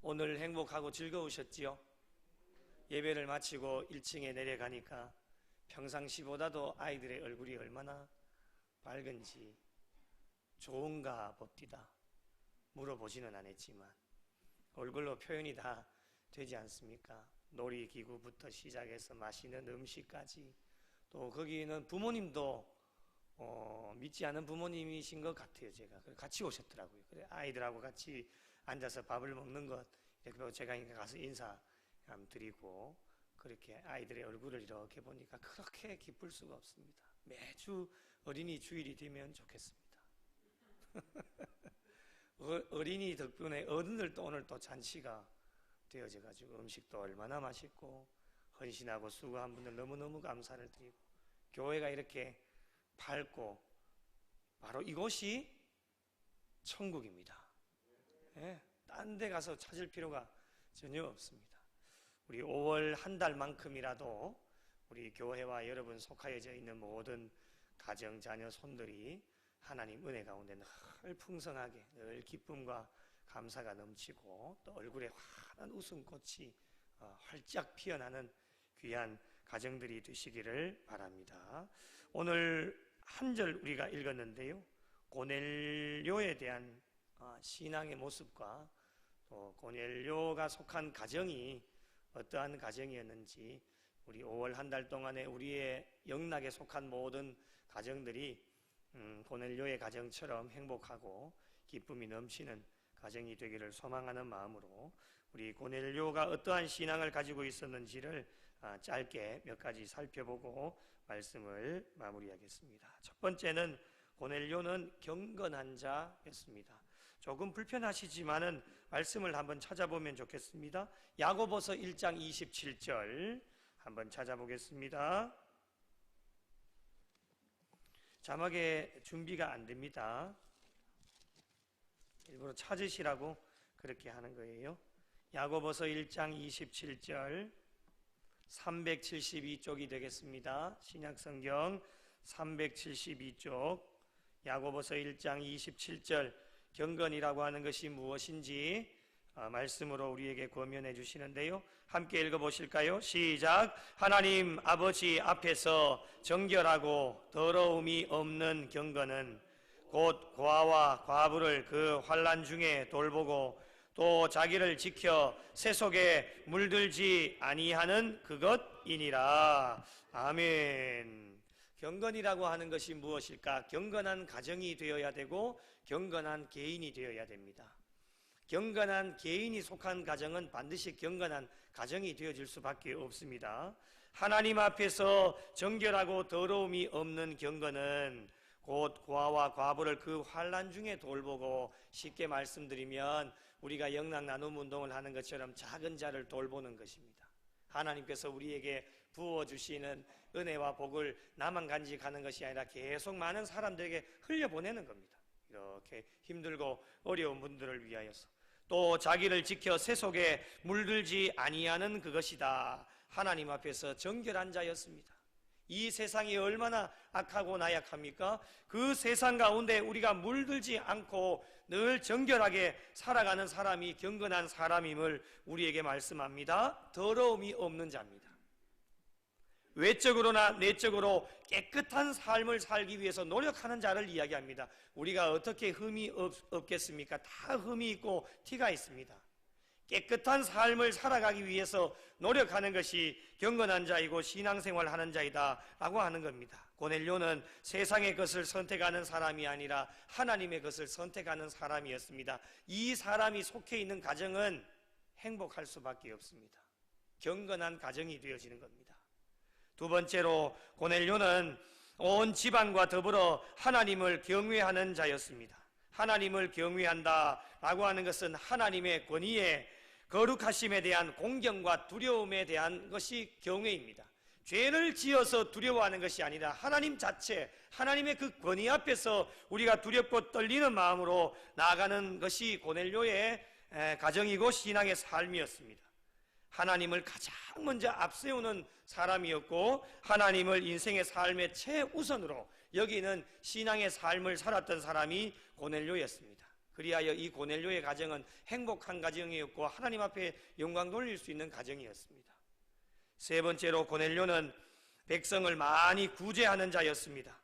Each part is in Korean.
오늘 행복하고 즐거우셨지요? 예배를 마치고 1층에 내려가니까 평상시보다도 아이들의 얼굴이 얼마나 밝은지 좋은가 봅디다. 물어보지는 않았지만 얼굴로 표현이 다 되지 않습니까? 놀이기구부터 시작해서 맛있는 음식까지, 또 거기는 부모님도 믿지 않은 부모님이신 것 같아요. 제가 같이 오셨더라고요. 그래, 아이들하고 같이 앉아서 밥을 먹는 것, 이렇게 제가 가서 인사 드리고, 그렇게 아이들의 얼굴을 이렇게 보니까 그렇게 기쁠 수가 없습니다. 매주 어린이 주일이 되면 좋겠습니다. 어린이 덕분에 어른들도 오늘 또 잔치가 되어져 가지고 음식도 얼마나 맛있고, 헌신하고 수고한 분들 너무너무 감사를 드리고, 교회가 이렇게 밝고, 바로 이곳이 천국입니다. 예, 딴 데 가서 찾을 필요가 전혀 없습니다. 우리 5월 한 달만큼이라도 우리 교회와 여러분 속하여져 있는 모든 가정, 자녀, 손들이 하나님 은혜 가운데 늘 풍성하게, 늘 기쁨과 감사가 넘치고, 또 얼굴에 환한 웃음꽃이 활짝 피어나는 귀한 가정들이 되시기를 바랍니다. 오늘 한 절 우리가 읽었는데요, 고넬료에 대한 신앙의 모습과 또 고넬료가 속한 가정이 어떠한 가정이었는지, 우리 5월 한 달 동안에 우리의 영락에 속한 모든 가정들이 고넬료의 가정처럼 행복하고 기쁨이 넘치는 가정이 되기를 소망하는 마음으로, 우리 고넬료가 어떠한 신앙을 가지고 있었는지를 짧게 몇 가지 살펴보고 말씀을 마무리하겠습니다. 첫 번째는 고넬료는 경건한 자였습니다. 조금 불편하시지만은 말씀을 한번 찾아보면 좋겠습니다. 야고보서 1장 27절 한번 찾아보겠습니다. 자막에 준비가 안 됩니다. 일부러 찾으시라고 그렇게 하는 거예요. 야고보서 1장 27절 372쪽이 되겠습니다. 신약성경 372쪽 야고보서 1장 27절, 경건이라고 하는 것이 무엇인지 말씀으로 우리에게 권면해 주시는데요, 함께 읽어보실까요? 시작. 하나님 아버지 앞에서 정결하고 더러움이 없는 경건은 곧 고아와 과부를 그 환난 중에 돌보고 또 자기를 지켜 세속에 물들지 아니하는 그것이니라. 아멘. 경건이라고 하는 것이 무엇일까? 경건한 가정이 되어야 되고 경건한 개인이 되어야 됩니다. 경건한 개인이 속한 가정은 반드시 경건한 가정이 되어질 수밖에 없습니다. 하나님 앞에서 정결하고 더러움이 없는 경건은 곧 고아와 과부를 그 환난 중에 돌보고, 쉽게 말씀드리면 우리가 영락 나눔 운동을 하는 것처럼 작은 자를 돌보는 것입니다. 하나님께서 우리에게 부어주시는 은혜와 복을 나만 간직하는 것이 아니라 계속 많은 사람들에게 흘려보내는 겁니다. 이렇게 힘들고 어려운 분들을 위하여서. 또 자기를 지켜 세속에 물들지 아니하는 그것이다. 하나님 앞에서 정결한 자였습니다. 이 세상이 얼마나 악하고 나약합니까? 그 세상 가운데 우리가 물들지 않고 늘 정결하게 살아가는 사람이 경건한 사람임을 우리에게 말씀합니다. 더러움이 없는 자입니다. 외적으로나 내적으로 깨끗한 삶을 살기 위해서 노력하는 자를 이야기합니다. 우리가 어떻게 흠이 없겠습니까? 다 흠이 있고 티가 있습니다. 깨끗한 삶을 살아가기 위해서 노력하는 것이 경건한 자이고 신앙생활 하는 자이다 라고 하는 겁니다. 고넬료는 세상의 것을 선택하는 사람이 아니라 하나님의 것을 선택하는 사람이었습니다. 이 사람이 속해 있는 가정은 행복할 수밖에 없습니다. 경건한 가정이 되어지는 겁니다. 두 번째로 고넬료는 온 집안과 더불어 하나님을 경외하는 자였습니다. 하나님을 경외한다 라고 하는 것은 하나님의 권위에, 거룩하심에 대한 공경과 두려움에 대한 것이 경외입니다. 죄를 지어서 두려워하는 것이 아니라 하나님 자체, 하나님의 그 권위 앞에서 우리가 두렵고 떨리는 마음으로 나아가는 것이 고넬료의 가정이고 신앙의 삶이었습니다. 하나님을 가장 먼저 앞세우는 사람이었고, 하나님을 인생의 삶의 최우선으로 여기는 신앙의 삶을 살았던 사람이 고넬료였습니다. 그리하여 이 고넬료의 가정은 행복한 가정이었고 하나님 앞에 영광 돌릴 수 있는 가정이었습니다. 세 번째로 고넬료는 백성을 많이 구제하는 자였습니다.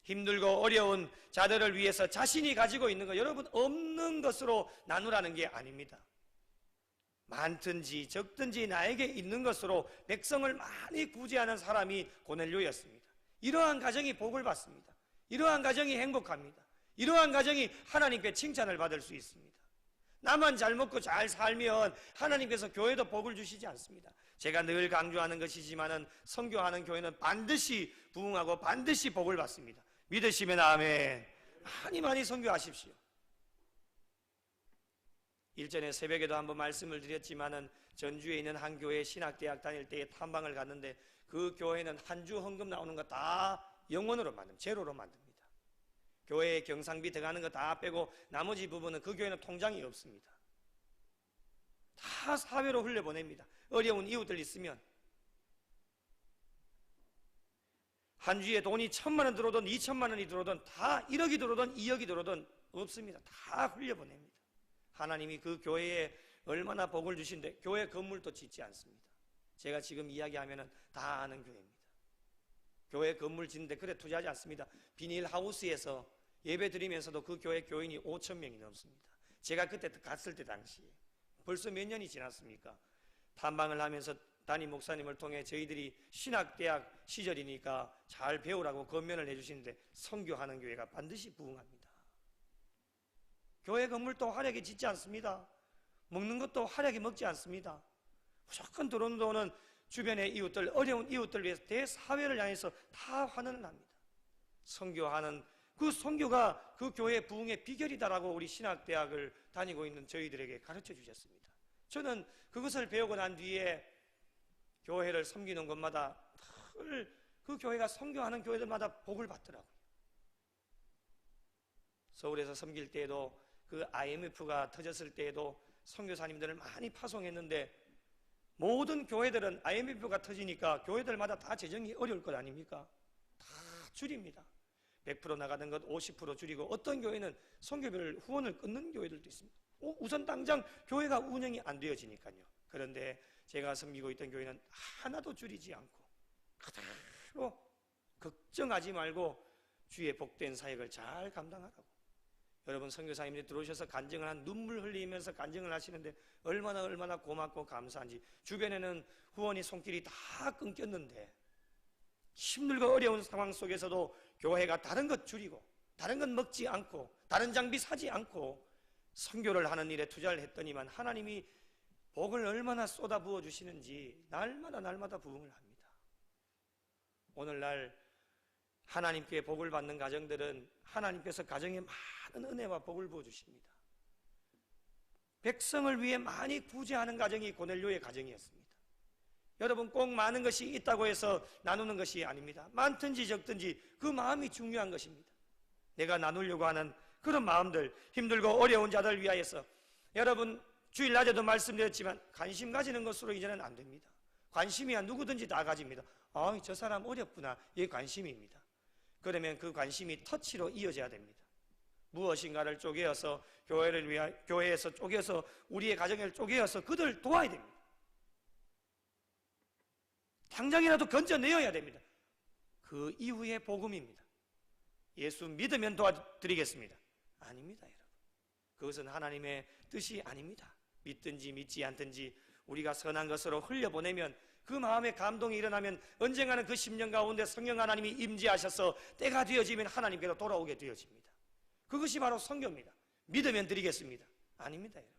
힘들고 어려운 자들을 위해서 자신이 가지고 있는 것, 여러분 없는 것으로 나누라는 게 아닙니다. 많든지 적든지 나에게 있는 것으로 백성을 많이 구제하는 사람이 고넬료였습니다. 이러한 가정이 복을 받습니다. 이러한 가정이 행복합니다. 이러한 가정이 하나님께 칭찬을 받을 수 있습니다. 나만 잘 먹고 잘 살면 하나님께서 교회도 복을 주시지 않습니다. 제가 늘 강조하는 것이지만은 선교하는 교회는 반드시 부흥하고 반드시 복을 받습니다. 믿으시면 아멘. 많이 많이 선교하십시오. 일전에 새벽에도 한번 말씀을 드렸지만은 전주에 있는 한 교회 신학대학 다닐 때에 탐방을 갔는데 그 교회는 한 주 헌금 나오는 거 다 영원으로 만듭니다. 제로로 만듭니다. 교회에 경상비 들어가는 거 다 빼고 나머지 부분은 그 교회는 통장이 없습니다. 다 사회로 흘려보냅니다. 어려운 이웃들 있으면 한 주에 돈이 1,000만 원 들어오든 2,000만 원이 들어오든 다 1억이 들어오든 2억이 들어오든 없습니다. 다 흘려보냅니다. 하나님이 그 교회에 얼마나 복을 주신데 교회 건물도 짓지 않습니다. 제가 지금 이야기하면 다 아는 교회입니다. 교회 건물 짓는데 그래 투자하지 않습니다. 비닐하우스에서 예배 드리면서도 그 교회 교인이 5,000명이 넘습니다. 제가 그때 갔을 때 당시에 벌써 몇 년이 지났습니까? 탐방을 하면서 담임 목사님을 통해 저희들이 신학대학 시절이니까 잘 배우라고 권면을 해주시는데 선교하는 교회가 반드시 부흥합니다. 교회 건물도 화려하게 짓지 않습니다. 먹는 것도 화려하게 먹지 않습니다. 무조건 들어오는 돈은 주변의 이웃들, 어려운 이웃들 위해서 대사회를 향해서 다 환원을 합니다. 선교하는 그 선교가 그 교회 부흥의 비결이다라고 우리 신학대학을 다니고 있는 저희들에게 가르쳐 주셨습니다. 저는 그것을 배우고 난 뒤에 교회를 섬기는 곳마다 그 교회가 선교하는 교회들마다 복을 받더라고요. 서울에서 섬길 때에도 그 IMF가 터졌을 때에도 선교사님들을 많이 파송했는데 모든 교회들은 IMF가 터지니까 교회들마다 다 재정이 어려울 것 아닙니까? 다 줄입니다. 100% 나가던 것 50% 줄이고 어떤 교회는 선교별 후원을 끊는 교회들도 있습니다. 우선 당장 교회가 운영이 안 되어지니까요. 그런데 제가 섬기고 있던 교회는 하나도 줄이지 않고 그대로 걱정하지 말고 주의 복된 사역을 잘 감당하라고. 여러분 선교사님들이 들어오셔서 간증을 한 눈물 흘리면서 간증을 하시는데 얼마나 고맙고 감사한지. 주변에는 후원이 손길이 다 끊겼는데 힘들고 어려운 상황 속에서도 교회가 다른 것 줄이고 다른 것 먹지 않고 다른 장비 사지 않고 선교를 하는 일에 투자를 했더니만 하나님이 복을 얼마나 쏟아부어 주시는지 날마다 부흥을 합니다. 오늘날 하나님께 복을 받는 가정들은 하나님께서 가정에 많은 은혜와 복을 부어주십니다. 백성을 위해 많이 구제하는 가정이 고넬료의 가정이었습니다. 여러분 꼭 많은 것이 있다고 해서 나누는 것이 아닙니다. 많든지 적든지 그 마음이 중요한 것입니다. 내가 나누려고 하는 그런 마음들, 힘들고 어려운 자들 위하여서 여러분 주일 낮에도 말씀드렸지만 관심 가지는 것으로 이제는 안 됩니다. 관심이야 누구든지 다 가집니다. 저 사람 어렵구나. 이게 관심입니다. 그러면 그 관심이 터치로 이어져야 됩니다. 무엇인가를 쪼개어서 교회에서 쪼개서 우리의 가정을 쪼개어서 그들 도와야 됩니다. 당장이라도 건져내어야 됩니다. 그 이후에 복음입니다. 예수 믿으면 도와드리겠습니다. 아닙니다, 여러분. 그것은 하나님의 뜻이 아닙니다. 믿든지 믿지 않든지 우리가 선한 것으로 흘려보내면 그 마음에 감동이 일어나면 언젠가는 그 심령 가운데 성령 하나님이 임재하셔서 때가 되어지면 하나님께로 돌아오게 되어집니다. 그것이 바로 선교입니다. 믿으면 드리겠습니다. 아닙니다, 여러분.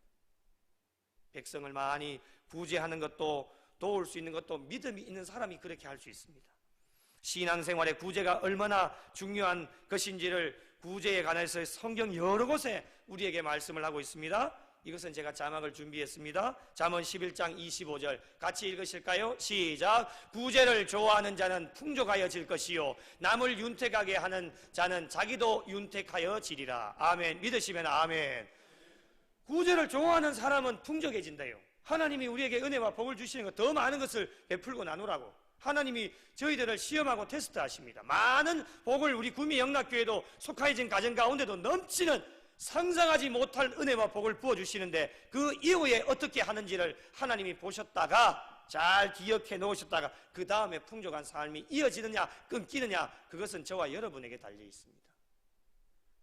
백성을 많이 구제하는 것도 도울 수 있는 것도 믿음이 있는 사람이 그렇게 할 수 있습니다. 신앙생활에 구제가 얼마나 중요한 것인지를 구제에 관해서 성경 여러 곳에 우리에게 말씀을 하고 있습니다. 이것은 제가 자막을 준비했습니다. 잠언 11장 25절 같이 읽으실까요? 시작. 구제를 좋아하는 자는 풍족하여질 것이요 남을 윤택하게 하는 자는 자기도 윤택하여지리라. 아멘. 믿으시면 아멘. 구제를 좋아하는 사람은 풍족해진다요. 하나님이 우리에게 은혜와 복을 주시는 것 더 많은 것을 베풀고 나누라고 하나님이 저희들을 시험하고 테스트하십니다. 많은 복을 우리 구미 영락교회도 속하여진 가정 가운데도 넘치는 상상하지 못할 은혜와 복을 부어주시는데 그 이후에 어떻게 하는지를 하나님이 보셨다가 잘 기억해 놓으셨다가 그 다음에 풍족한 삶이 이어지느냐 끊기느냐 그것은 저와 여러분에게 달려 있습니다.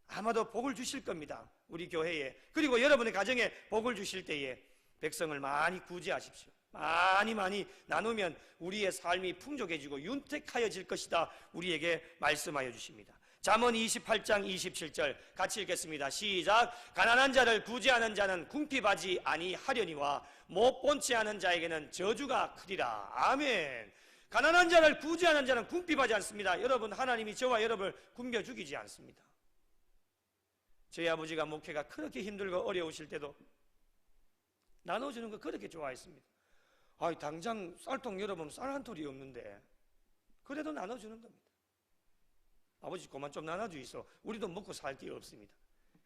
아마도 복을 주실 겁니다. 우리 교회에, 그리고 여러분의 가정에 복을 주실 때에 백성을 많이 구제하십시오. 많이 나누면 우리의 삶이 풍족해지고 윤택하여질 것이다 우리에게 말씀하여 주십니다. 잠언 28장 27절 같이 읽겠습니다. 시작. 가난한 자를 구제하는 자는 궁핍하지 아니하려니와 못 본 채 하는 자에게는 저주가 크리라. 아멘. 가난한 자를 구제하는 자는 궁핍하지 않습니다. 여러분, 하나님이 저와 여러분을 굶겨 죽이지 않습니다. 저희 아버지가 목회가 그렇게 힘들고 어려우실 때도 나눠주는 거 그렇게 좋아했습니다. 당장 쌀통 열어보면 쌀 한 톨이 없는데 그래도 나눠주는 겁니다. 아버지 그만 좀 나눠주이소. 우리도 먹고 살 게 없습니다.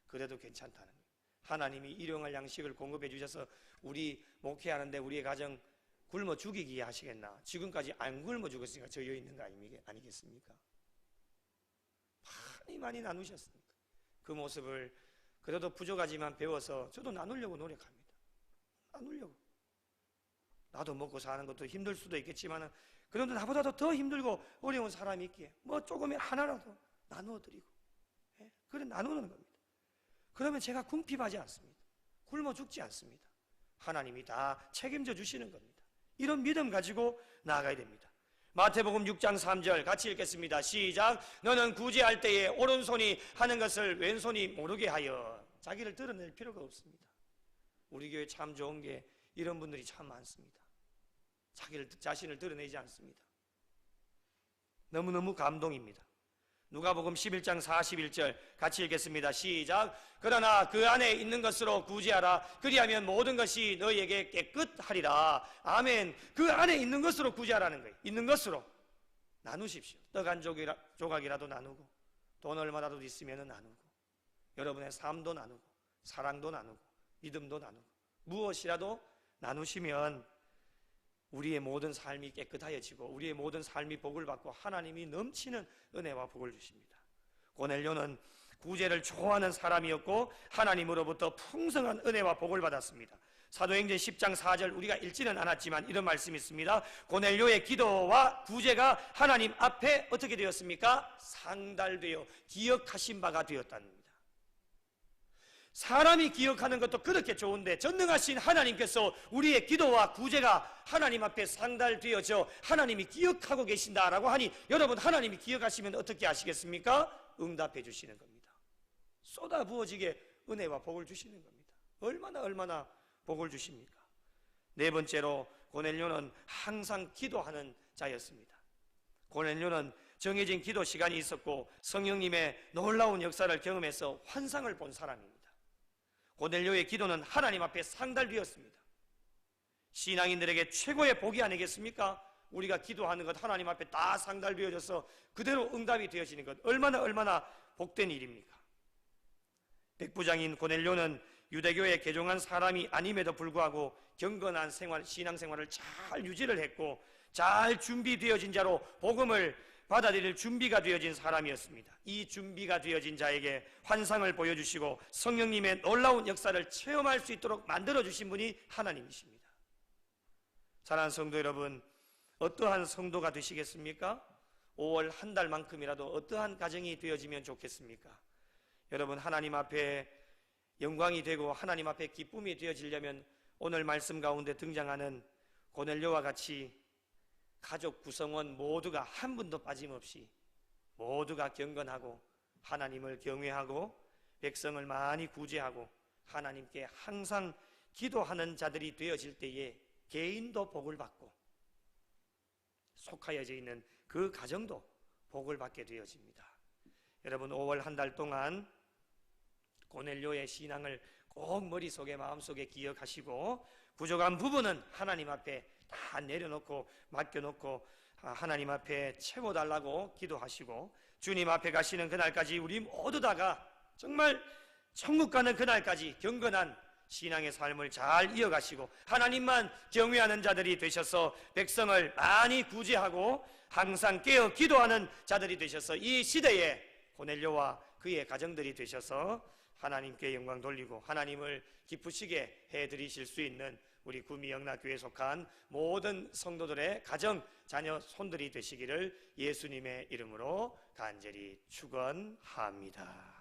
그래도 괜찮다는 거예요. 하나님이 일용할 양식을 공급해 주셔서 우리 목회하는데 우리의 가정 굶어 죽이기 하시겠나? 지금까지 안 굶어 죽었으니까 저여 있는 거 아니겠습니까? 많이 나누셨습니다. 그 모습을 그래도 부족하지만 배워서 저도 나누려고 노력합니다. 나누려고. 나도 먹고 사는 것도 힘들 수도 있겠지만 그런데 나보다도 더 힘들고 어려운 사람이 있기에 뭐 조금의 하나라도 나누어드리고, 그래 나누는 겁니다. 그러면 제가 궁핍하지 않습니다. 굶어 죽지 않습니다. 하나님이 다 책임져 주시는 겁니다. 이런 믿음 가지고 나아가야 됩니다. 마태복음 6장 3절 같이 읽겠습니다. 시작. 너는 구제할 때에 오른손이 하는 것을 왼손이 모르게 하여. 자기를 드러낼 필요가 없습니다. 우리 교회 참 좋은 게 이런 분들이 참 많습니다. 자신을 드러내지 않습니다. 너무너무 감동입니다. 누가복음 11장 41절 같이 읽겠습니다. 시작. 그러나 그 안에 있는 것으로 구제하라. 그리하면 모든 것이 너희에게 깨끗하리라. 아멘. 그 안에 있는 것으로 구제하라는 거예요. 있는 것으로 나누십시오. 떡 한 조각이라도 나누고, 돈 얼마라도 있으면 나누고, 여러분의 삶도 나누고, 사랑도 나누고, 믿음도 나누고, 무엇이라도 나누시면 우리의 모든 삶이 깨끗하여지고 우리의 모든 삶이 복을 받고 하나님이 넘치는 은혜와 복을 주십니다. 고넬료는 구제를 좋아하는 사람이었고 하나님으로부터 풍성한 은혜와 복을 받았습니다. 사도행전 10장 4절 우리가 읽지는 않았지만 이런 말씀이 있습니다. 고넬료의 기도와 구제가 하나님 앞에 어떻게 되었습니까? 상달되어 기억하신 바가 되었답니다. 사람이 기억하는 것도 그렇게 좋은데 전능하신 하나님께서 우리의 기도와 구제가 하나님 앞에 상달되어져 하나님이 기억하고 계신다라고 하니 여러분, 하나님이 기억하시면 어떻게 하시겠습니까? 응답해 주시는 겁니다. 쏟아 부어지게 은혜와 복을 주시는 겁니다. 얼마나 복을 주십니까? 네 번째로 고넬료는 항상 기도하는 자였습니다. 고넬료는 정해진 기도 시간이 있었고 성령님의 놀라운 역사를 경험해서 환상을 본 사람입니다. 고넬료의 기도는 하나님 앞에 상달되었습니다. 신앙인들에게 최고의 복이 아니겠습니까? 우리가 기도하는 것 하나님 앞에 다 상달되어져서 그대로 응답이 되어지는 것 얼마나 복된 일입니까? 백부장인 고넬료는 유대교에 개종한 사람이 아님에도 불구하고 경건한 신앙생활을 잘 유지를 했고 잘 준비되어진 자로 복음을 받아들일 준비가 되어진 사람이었습니다. 이 준비가 되어진 자에게 환상을 보여주시고 성령님의 놀라운 역사를 체험할 수 있도록 만들어주신 분이 하나님이십니다. 사랑하는 성도 여러분, 어떠한 성도가 되시겠습니까? 5월 한 달만큼이라도 어떠한 가정이 되어지면 좋겠습니까? 여러분, 하나님 앞에 영광이 되고 하나님 앞에 기쁨이 되어지려면 오늘 말씀 가운데 등장하는 고넬료와 같이 가족 구성원 모두가 한 분도 빠짐없이 모두가 경건하고 하나님을 경외하고 백성을 많이 구제하고 하나님께 항상 기도하는 자들이 되어질 때에 개인도 복을 받고 속하여져 있는 그 가정도 복을 받게 되어집니다. 여러분, 5월 한 달 동안 고넬료의 신앙을 꼭 머릿속에 마음속에 기억하시고 부족한 부분은 하나님 앞에 다 내려놓고 맡겨놓고 하나님 앞에 채워달라고 기도하시고 주님 앞에 가시는 그날까지 우리 모두 다가 정말 천국 가는 그날까지 경건한 신앙의 삶을 잘 이어가시고 하나님만 경외하는 자들이 되셔서 백성을 많이 구제하고 항상 깨어 기도하는 자들이 되셔서 이 시대에 고넬료와 그의 가정들이 되셔서 하나님께 영광 돌리고 하나님을 기쁘시게 해드리실 수 있는 우리 구미영락교회에 속한 모든 성도들의 가정, 자녀, 손들이 되시기를 예수님의 이름으로 간절히 축원합니다.